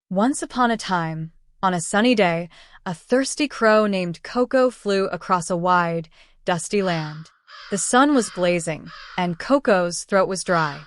Once upon a time, on a sunny day, a thirsty crow named Coco flew across a wide, dusty land. The sun was blazing, and Coco's throat was dry.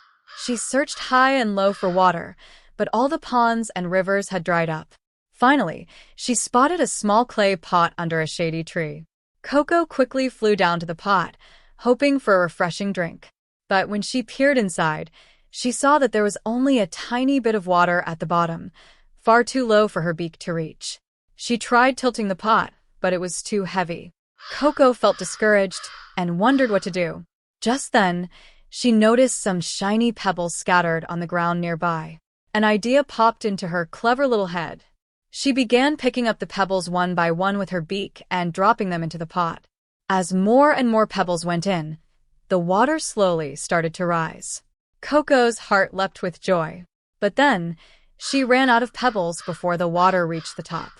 She searched high and low for water, but all the ponds and rivers had dried up. Finally, she spotted a small clay pot under a shady tree. Coco quickly flew down to the pot, hoping for a refreshing drink. But when she peered inside, she saw that there was only a tiny bit of water at the bottom, far too low for her beak to reach. She tried tilting the pot, but it was too heavy. Coco felt discouraged and wondered what to do. Just then, she noticed some shiny pebbles scattered on the ground nearby. An idea popped into her clever little head. She began picking up the pebbles one by one with her beak and dropping them into the pot. As more and more pebbles went in, the water slowly started to rise. Coco's heart leapt with joy. But then, she ran out of pebbles before the water reached the top.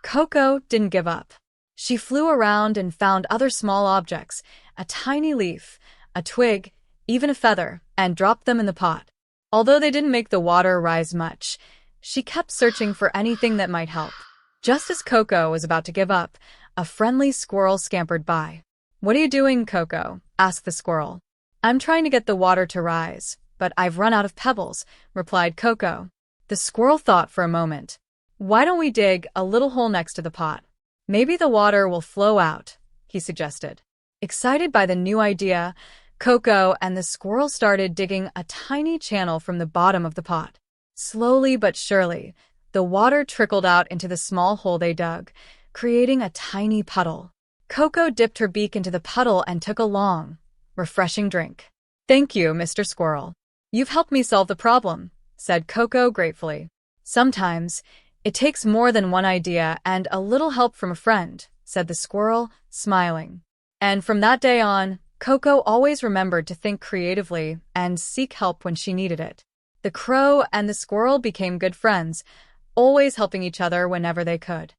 Coco didn't give up. She flew around and found other small objects, a tiny leaf, a twig, even a feather, and dropped them in the pot. Although they didn't make the water rise much, she kept searching for anything that might help. Just as Coco was about to give up, a friendly squirrel scampered by. "What are you doing, Coco?" asked the squirrel. "I'm trying to get the water to rise, but I've run out of pebbles," replied Coco. The squirrel thought for a moment. "Why don't we dig a little hole next to the pot? Maybe the water will flow out," he suggested. Excited by the new idea, Coco and the squirrel started digging a tiny channel from the bottom of the pot. Slowly but surely, the water trickled out into the small hole they dug, creating a tiny puddle. Coco dipped her beak into the puddle and took a long, refreshing drink. "Thank you, Mr. Squirrel. You've helped me solve the problem," said Coco gratefully. "Sometimes, it takes more than one idea and a little help from a friend," said the squirrel, smiling. And from that day on, Coco always remembered to think creatively and seek help when she needed it. The crow and the squirrel became good friends, always helping each other whenever they could.